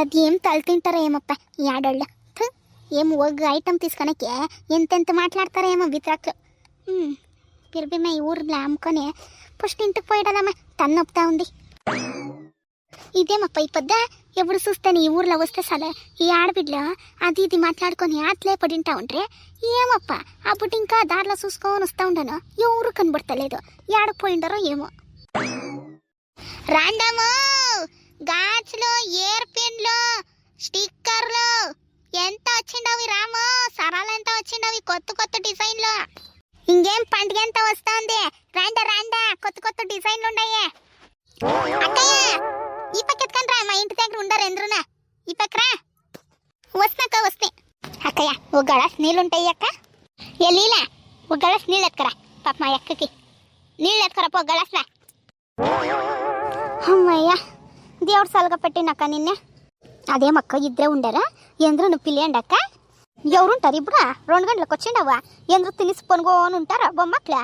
అది ఏం తల తింటారో ఏమప్ప ఈ ఆడోళ్ళు. ఏం ఒగ్గు ఐటమ్ తీసుకొనకే ఎంతెంత మాట్లాడతారో ఏమో వితరాక్లు. పిరిబిమ్మ ఈ ఊర్లో అమ్ముకొని ఫస్ట్ ఇంటికి పోయడదమ్మా తన్నొప్పుతా ఉంది. ఇదేమప్ప ఈ పొద్ద ఎప్పుడు చూస్తాను ఈ ఊర్లో వస్తే సరే ఈ ఆడబిడ్డలో అది ఇది మాట్లాడుకొని అట్లే పడింటా ఉంటే ఏమప్ప అప్పుడు ఇంకా దారిలో చూసుకొని వస్తూ ఉంటాను. ఎవరు కనబడతలేదు, ఏడపోయిండారో ఏమో. రాండము గాజులు, ఇయర్ పిన్లు, స్టిక్కర్లు ఎంత వచ్చిండవి రాము, సరాలు ఎంత వచ్చిండవి, కొత్త కొత్త డిజైన్లు. ఇంకేం పండుగ ఎంత వస్తుంది, రాండా రాండా కొత్త కొత్త డిజైన్లు ఉన్నాయి. అక్కయ్య ఈ పక్కెత్తుకొని రా, మా ఇంటి దగ్గర ఉండరు ఎందురునా. ఈ పక్కరా వస్తాక వస్తే. అక్కయ్య ఓ గళాస్ నీళ్ళు ఉంటాయి అక్క. ఏ లీలా ఓ గళాస్ నీళ్ళు ఎత్తుకరా, పాప మా అక్కకి నీళ్ళు ఎత్తుకరా పో గళాస్లా. అమ్మయ్యా దేవుడు సలగా పెట్టినక్క నిన్నే. అదేమక్క ఇద్దరే ఉండరా, ఎందుకు నువ్వు పిల్లేండి అక్క. ఎవరుంటారు ఇప్పుడు 2 గంటలకు వచ్చిండవా, ఎందుకు తినిసి పొనుగోని ఉంటారా బొమ్మట్లే.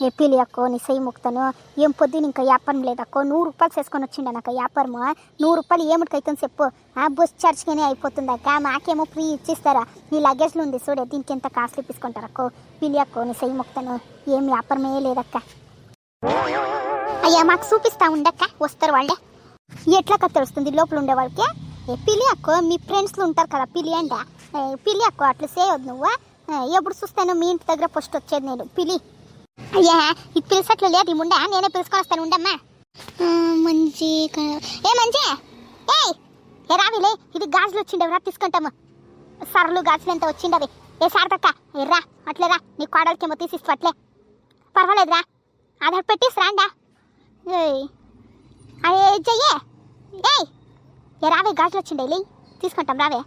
ఏ పిలి అక్కో నీ సై ముక్తాను. ఏం పొద్దున ఇంకా వ్యాపారం లేదక్కో, 100 రూపాయలు చేసుకొని వచ్చిండనక్క వ్యాపారము. 100 రూపాయలు ఏమిటికైతుంది చెప్పు, బస్ ఛార్జ్గానే అయిపోతుంది అక్క. మాకేమో ఫ్రీ ఇచ్చిస్తారా, నీ లగేజ్లో ఉంది చూడే దీనికి ఎంత కాస్ట్లీ తీసుకుంటారక్కో. పిలి అక్కో నీ సై ముక్తాను, ఏం వ్యాపారమే లేదక్క. అయ్యా మాకు చూపిస్తా ఉండక్క, వస్తారు వాళ్ళే. ఎట్లా తెలుస్తుంది లోపల ఉండే వాళ్ళకి. పిలి అక్కో మీ ఫ్రెండ్స్లో ఉంటారు కదా పిలి అంట. పిలి అక్కో అట్లా చేయొద్దు నువ్వు. ఎప్పుడు చూస్తాను మీ ఇంటి దగ్గర ఫస్ట్ వచ్చేది నేను పిలి. అయ్యా ఇది పిలిచట్లు లేదు ఈ ముండా, నేనే పిలుచుకొని వస్తాను ఉండమ్మా. మంచి ఏ మంచి ఏ రావిలే, ఇది గాజులు వచ్చిండవి రా తీసుకుంటాము. సరలు గాజులు ఎంత వచ్చిండవి. ఏ సారదక్క రా అట్లేరా, నీ కోడలకేమో తీసిస్తూ అట్లే పర్వాలేదురా, ఆధార్ పెట్టేసి రాండా. అదే చెయ్యే ఏ రావే గాజులు వచ్చిండే లే తీసుకుంటాం రావే.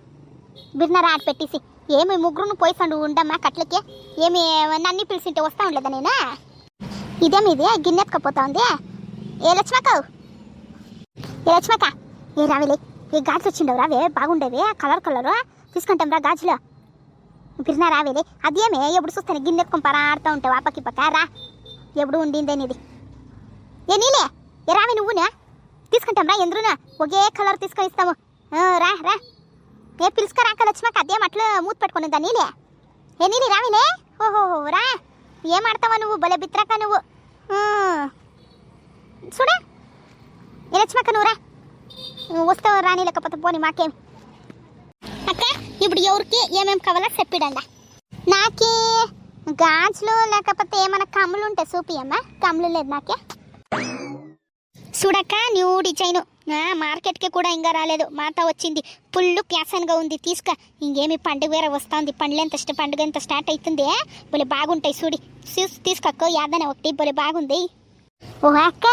బిర్నరా ఆడ పెట్టేసి ఏమి ముగ్గురును పోయిసండు ఉండమ్మా కట్లకి. ఏమి నన్ను పిలిచింటే వస్తా ఉండలేదా నేను. ఇదేమి ఇది గిన్నెత్తుకపోతా ఉంది. ఏ లక్ష్మక్క ఏ రావేలే, ఏ గాజులు వచ్చిండవు రావే బాగుండేవి కలర్ తీసుకుంటాం రా గాజులు. బిర్నా రావేలే, అదేమే ఎప్పుడు చూస్తాను గిన్నెత్తుకొని పరాడుతూ ఉంటావు ఆపకి పక్క రా, ఎప్పుడు ఉండిందేనిది. ఏ నీలే ఏ రావే నువ్వునా తీసుకుంటాం రా, ఎందురునా ఒకే కలర్ తీసుకొని ఇస్తాము. రా రా ఏ పిలుచుకరాక లక్ష్మక్క అదేం అట్లా మూత పెట్టుకుని దా నీలే. ఏ నీలి రావిలే. ఓహో రా ఏం ఆడతావా నువ్వు, భలే బిత్రాక నువ్వు. చూడా ఏ లక్ష్మక్క నువ్వు రా, వస్తావు రాని లేకపోతే పోని మాకేం. అక్క ఇప్పుడు ఎవరికి ఏమేమి కావాలో చెప్పిడండా. నాకే గాజులు లేకపోతే ఏమైనా కమ్ములు ఉంటాయి చూపియమ్మా. కమ్ములు లేదు నాకే. చూడక్క న్యూ డిజైను మార్కెట్కి కూడా ఇంకా రాలేదు, మాత వచ్చింది. ఫుల్ ప్యాసన్గా ఉంది తీసుక. ఇంకేమి పండుగ వేరే వస్తుంది, పండుగ ఎంత స్టార్ట్ అవుతుంది. భలే బాగుంటాయి చూడి తీసుకోక్క యాదనే ఒకటి భలే బాగుంది. ఓ అక్క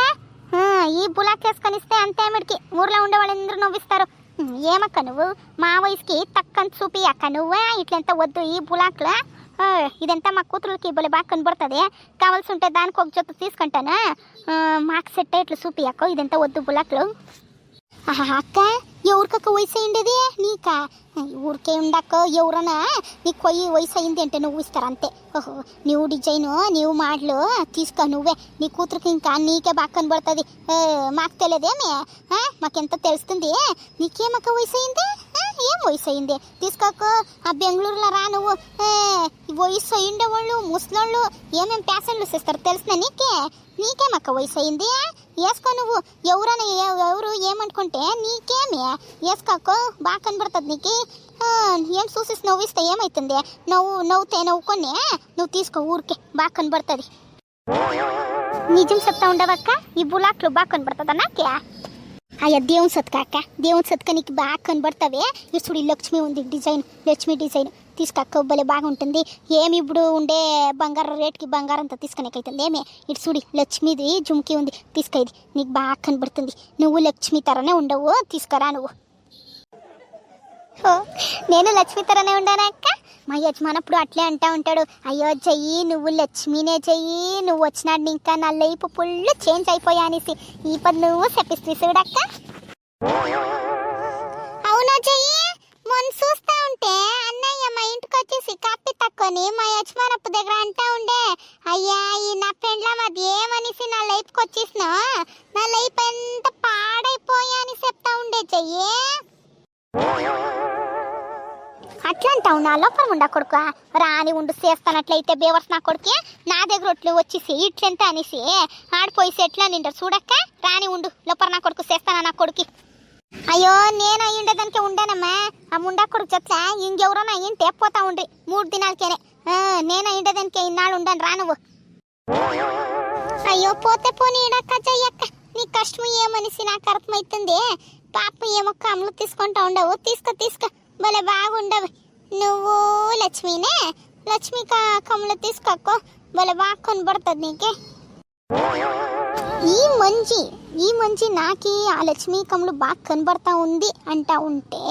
ఈ బులాక్ వేసుకొని ఇస్తే అంతేమిడికి ఊర్లో ఉండే వాళ్ళు అందరూ నవ్విస్తారు. ఏమక్క నువ్వు మా వయసుకి తక్కని చూపి అక్క నువ్వు ఇట్లెంత వద్దు ఈ బులాక్లో. ఇదంతా మా కూతురులకి భలే బాగా కనబడుతుంది, కావాల్సి ఉంటే దానికి ఒక జొత్తు తీసుకుంటాను. మాకు సెట్ ఇట్లా చూపి అక్క ఇదంతా వద్దు బులాక్లు. అక్క ఎవరికక్క వయసు అయ్యిండేది నీకా. ఊరికే ఉండక్క ఎవరన్నా నీకు కొయ్యి వయసు అయింది అంటే నువ్వు ఇస్తారు అంతే. ఓహో నీవు డిజైను నీవు మాటలు తీసుకో నువ్వే, నీ కూతురికి ఇంకా నీకే బాగా కనబడుతుంది. మాకు తెలియదేమే, మాకెంత తెలుస్తుంది. నీకేమక్క వయసు అయింది, ఏం వయసు అయింది తీసుకోక. ఆ బెంగళూరులో రా నువ్వు, వయసు అయ్యిండే వాళ్ళు ముసలోళ్ళు ఏమేమి ప్యాసన్లు ఇస్తారు తెలిసిన నీకేమక్క వయసు అయింది. వేసుకో నువ్వు, ఎవరు ఏమనుకుంటే నీకేమి వేసుకోకో బాగా కనబడుతుంది నీకు. ఏం చూసి నవ్విస్తే ఏమవుతుంది, నవ్వుతే నవ్వుకొని నువ్వు తీసుకో ఊరికే బాగా కనబడుతుంది. నిజం చెప్తా ఉండవక్క ఈ బులాక్లు బాగా కనబడుతుందా నాకే. అయ్యా దేవుని సత్కా అక్క, దేవుని సత్కా నీకు బాగా కనబడతావే. చూడు లక్ష్మి ఉంది డిజైన్, లక్ష్మి డిజైన్ తీసుకక్క భలే బాగుంటుంది. ఏమి ఇప్పుడు ఉండే బంగారం రేట్కి బంగారం అంతా తీసుకునేకైతుంది ఏమే. ఇటు చూడి లక్ష్మిది జుమ్కి ఉంది తీసుకో, ఇది నీకు బాగా కనబడుతుంది. నువ్వు లక్ష్మి తరనే ఉండవు తీసుకురా నువ్వు. నేను లక్ష్మి తరనే ఉండానా అక్క. మా యజమానప్పుడు అట్లే అంటా ఉంటాడు, అయ్యో చెయ్యి నువ్వు లక్ష్మీనే చెయ్యి, నువ్వు వచ్చినాడు ఇంకా నా లైఫ్ ఫుల్ చేంజ్ అయిపోయా అనేసి. ఈ పది నువ్వు చెప్పిస్తూ చూడక్క. అవునా చెయ్యి, మొన్న చూస్తా ఉంటే అన్నయ్య మా ఇంటికి వచ్చేసి కప్పి తక్కువని మా యజమానప్పు దగ్గర అంటా ఉండే, అయ్యా ఈ నా ఫ్రెండ్ల మాది ఏమనేసి నా లైఫ్కి వచ్చేసిన, నా లైఫ్ ఎంత పాడైపోయా అని చెప్తా ఉండే చెయ్యి. అట్లా అంటావు నా లోపల ఉండా కొడుకు. రాని ఉండు చేస్తానట్లయితే బేవర్స్ నా కొడుకే నా దగ్గర ఒట్లు వచ్చేసి ఇట్లెంత అనేసి ఆడిపోయి ఎట్లా నిండారు చూడక్క. రాని ఉండు లోపల నా కొడుకు చేస్తానా నా కొడుకు. అయ్యో నేను అయ్యుండేదానికే ఉండానమ్మా. ఆ ముండా కొడుకు చెట్ల ఇంకెవరన్నా అయ్యింటే పోతా ఉండ్రి 3 దినాలకేనే. నేను అయ్యుండేదానికే ఇన్నాళ్ళు ఉండను రా నువ్వు. అయ్యో పోతే పోనీ ఇడక్క చెయ్యక్క. నీ కష్టం ఏమనిసి నాకు అర్థమవుతుంది. పాప ఏమో కమ్ములు తీసుకుంటా ఉండవు. తీసుకో భలే బాగుండవు. నువ్వు లక్ష్మినే లక్ష్మి కమ్ములు తీసుకోక్కో భలే బాగా కొనబడుతుంది నీకే. ఈ మంచి నాకి ఆ లక్ష్మీ కమ్ములు బాగా కనబడతా ఉంది అంటా ఉంటే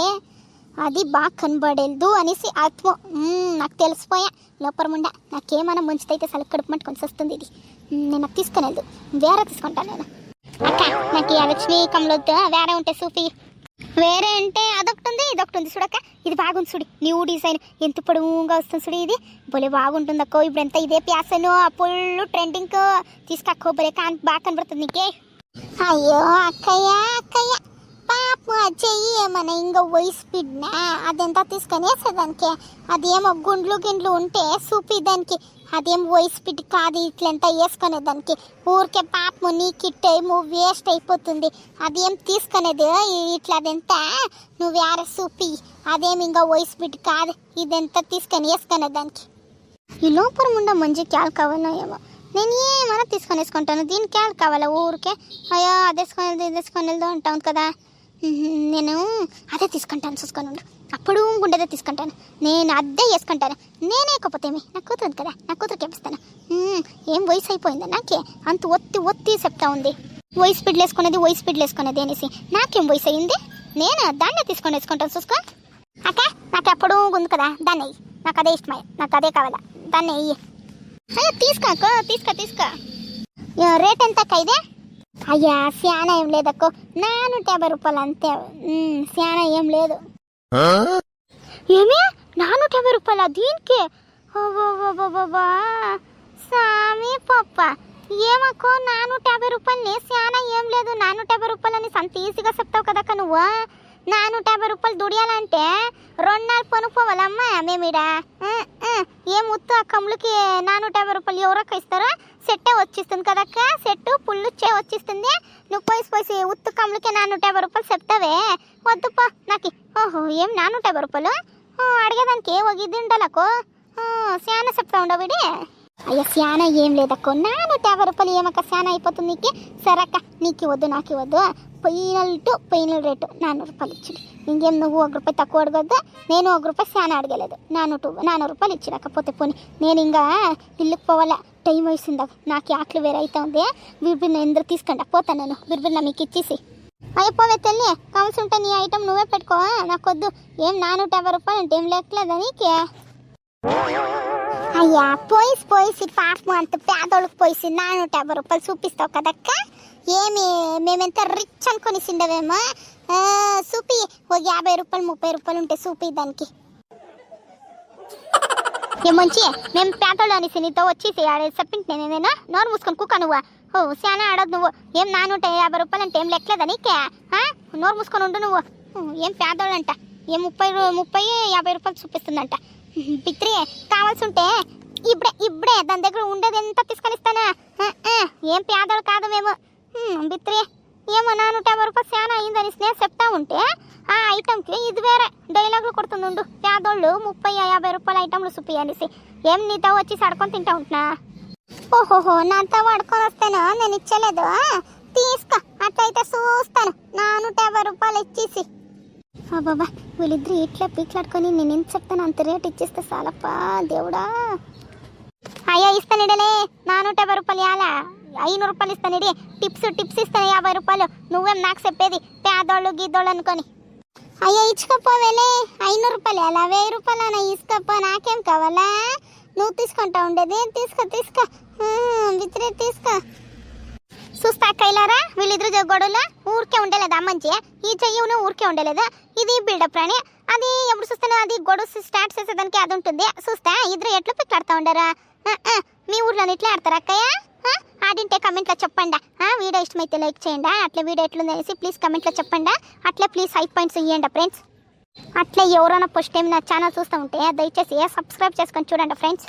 అది బాగా కనబడేదు అనేసి ఆత్మ నాకు తెలిసిపోయా. లోపరముండా నాకేమైనా మంచిదైతే సల కడుపు మట్టుకొని వస్తుంది. ఇది నేను నాకు తీసుకునేది వేరే తీసుకుంటాను నేను. అక్క నాకు ఆ లక్ష్మీ కమ్ములు వద్దు, వేరే ఉంటే సూపి. వేరే అంటే అదొకటి ఉంది ఇదొకటి ఉంది చూడక్క. ఇది బాగుంది చూడు, న్యూ డిజైన్ ఎంత పొడుగుగా వస్తుంది చూడు. ఇది భలే బాగుంటుంది అక్కో. ఇప్పుడు ఎంత ఇదే ప్యాసను ఫుల్ ట్రెండింగ్ తీసుకక్కో భలే బాగా కనబడుతుంది నీకే. అయ్యో అక్కయ్య పాప చెయ్యి ఏమన్నా ఇంకా వయసు పిడ్నా అదెంత తీసుకొని వేసేదానికి. అదేమో గుండ్లు ఉంటే సూపి దానికి. అదేం వయసు పిడ్ కాదు ఇట్లంతా వేసుకునేదానికి. ఊరికే పాపము నీ కిట్ ఏమో వేస్ట్ అయిపోతుంది. అదేం తీసుకునేది ఇట్లా అదెంత నువ్వు వేరే సూపి. అదేమి ఇంకా వయసు పిడ్ కాదు ఇదెంత తీసుకొని వేసుకునేదానికి. ఈ లోపల ఉండ మంచి క్యాల్ కావాలో ఏమో. నేను ఏమైనా తీసుకొని వేసుకుంటాను. దీనికి క్యాల్ కావాలా ఊరికే. అయ్యో అదేసుకొని వెళ్దాం అంటాను కదా. నేను అదే తీసుకుంటాను చూసుకొని ఉండు. అప్పుడు గుండెదే తీసుకుంటాను. నేను అదే వేసుకుంటాను. నేనేకపోతే నా కూతురు కదా, నా కూతురుకి వేపిస్తాను. ఏం వయసు అయిపోయిందా నాకే అంత ఒత్తి చెప్తా ఉంది. వయసు స్పీడ్లు వేసుకునేది అనేసి. నాకేం వయసు అయింది? నేను దాన్నే తీసుకొని వేసుకుంటాను చూసుకో. అక్క నాకు ఎప్పుడు ఉంది కదా దాన్ని అయ్యి. నాకు అదే ఇష్టమై, నాకు అదే కావాలా దాన్ని అయ్యి. అయ్యో తీసుకో. రేట్ ఎంత అక్క ఇదే? అయ్యా శానా ఏం లేదక్కో, 450 రూపాయలు అంతే. శానా ఏం లేదు. ఏమే 450 రూపాయల దీనికి? సామి పప్ప ఏమక్కో 450 రూపాయలని శానా ఏం లేదు. 450 రూపాయలని సంత ఈజీగా చెప్తావు కదక్క నువ్వు. 450 రూపాయలు దుడియాలంటే 2 నాలుగు పనుకోవాలమ్మా మేమిడ. ఏం ఉత్తు ఆ కమ్ములకి 450 రూపాయలు ఎవరక్క ఇస్తారో? సెట్టే వచ్చిస్తుంది కదక్క, సెట్టు పుల్లు వచ్చిస్తుంది. నువ్వు పోయి ఉత్తు కమ్ములకి 450 రూపాయలు చెప్తావే. వద్దుపా నాకు. ఓహో ఏం 450 రూపాయలు అడిగేదానికి ఒగిది ఉండాలకో. శానా చెప్తా ఉండవిడి. అయ్యా శానా ఏం లేదక్కో, 450 రూపాయలు ఏమక్క శానా అయిపోతుంది నీకు. సరక్క నీకు వద్దు నాకు వద్దు. ఫైనల్ రేటు 400 రూపాయలు ఇచ్చింది. ఇంకేం నువ్వు 1 రూపాయి తక్కువ అడగొద్దు. నేను 1 రూపాయి శానా అడగలేదు. 400 రూపాయలు ఇచ్చి రాకపోతే పోనీ. నేను ఇంకా ఇల్లుకి పోవాలా, టైం వేసిందా. నాకు ఆకలి వేరే అవుతా ఉంది. బిర్బిర్ ఎందరూ తీసుకుంటా పోతాను నేను. బిర్బిర్ మీకు ఇచ్చేసి అయిపోవే తల్లి. కావాల్సి ఉంటే నీ ఐటమ్ నువ్వే పెట్టుకో, నాకు వద్దు. ఏం 450 రూపాయలు అంటే ఏం లేకలేదా నీకే? అయ్యా పోయిసి పాపం అంత పేదోళ్ళకి పోయిసి 450 రూపాయలు చూపిస్తావు కదక్క. ఏమి మేమెంత రిచ్ అనుకొని సిండవేమో. చూపి ఒక 50 రూపాయలు 30 రూపాయలు ఉంటే చూపి దానికి. ఏమొంచి మేము పేదోళ్ళు అనేసి నీతో వచ్చేసి చెప్పింటే నేనేనా? నోరు మూసుకొని కుక్క నువ్వు. శానా ఆడదు నువ్వు. ఏం 450 రూపాయలు అంటే ఏం లెక్కలేదా నీకే? నోరు మూసుకొని ఉండు నువ్వు. ఏం పేదోళ్ళు అంట. ఏం 50 రూపాయలు చూపిస్తుందంట. పిత్రి కావాల్సి ఉంటే ఇప్పుడే దాని దగ్గర ఉండేది ఎంత తీసుకొని ఇస్తానా? ఏం పేదోళ్ళు కాదు మేము. బిత్రి ఏమో 450 రూపాయలు శానా అయిందని నేను చెప్తా ఉంటే ఆ ఐటమ్కి ఇది వేరే డైలాగులు కొడుతుంది ఉండు. పేదోళ్ళు 30-50 రూపాయల ఐటమ్లు చూపి అనేసి. ఏం నీతో వచ్చి సడుకొని తింటా ఉంటున్నా? ఓహోహో నాతో పడుకొని వస్తాను నేను ఇచ్చలేదు. తీసుకో అట్లయితే చూస్తాను 450 రూపాయలు ఇచ్చేసి. బాబా వీళ్ళిద్దరు ఇట్లా పీట్లాడుకొని నేను ఎంత చెప్తాను అంత రేట్ ఇచ్చేస్తే చాలప్పా దేవుడా. అయ్యా ఇస్తానిడలే 450 రూపాయలు ఇవ్వాలా? 500 రూపాయలు ఇస్తానిడి. టిప్స్ ఇస్తాను 50 రూపాయలు. నువ్వేం నాకు చెప్పేది పేదోళ్ళు గీదోళ్ళు అనుకొని. అయ్యా ఇచ్చుకోపోవేలే 500 రూపాయలు అలా 1000 రూపాయలు అలా ఇసుకోపో. నాకేం కావాలా? నువ్వు తీసుకుంటా ఉండేది. తీసుకో విత్రే తీసుకో. చూస్తా కైలారా వీళ్ళిద్దరు గొడవలు ఊరికే ఉండలేదా మంచి. ఈ చెయ్యి ఊరికే ఉండలేదు. ఇది బిల్డప్ రాని. అది ఎప్పుడు చూస్తాను అది గొడవ స్టార్ట్ చేసేదానికి అది ఉంటుంది. చూస్తా ఇద్దరు ఎట్లా పిక్లాడుతూ ఉండరా? మీ ఊర్లో ఇట్లా ఆడతారా అక్కయ్య? ఆడింటే కమెంట్లో చెప్పండి. వీడియో ఇష్టమైతే లైక్ చేయండి. అట్లా వీడియో ఎట్లుందనేసి ప్లీజ్ కమెంట్లో చెప్పండి. అట్లా ప్లీజ్ 5 పాయింట్స్ ఇవ్వండి ఫ్రెండ్స్. అట్లే ఎవరైనా ఫస్ట్ టైం నా ఛానల్ చూస్తూ ఉంటే దయచేసి సబ్స్క్రైబ్ చేసుకొని చూడండి ఫ్రెండ్స్.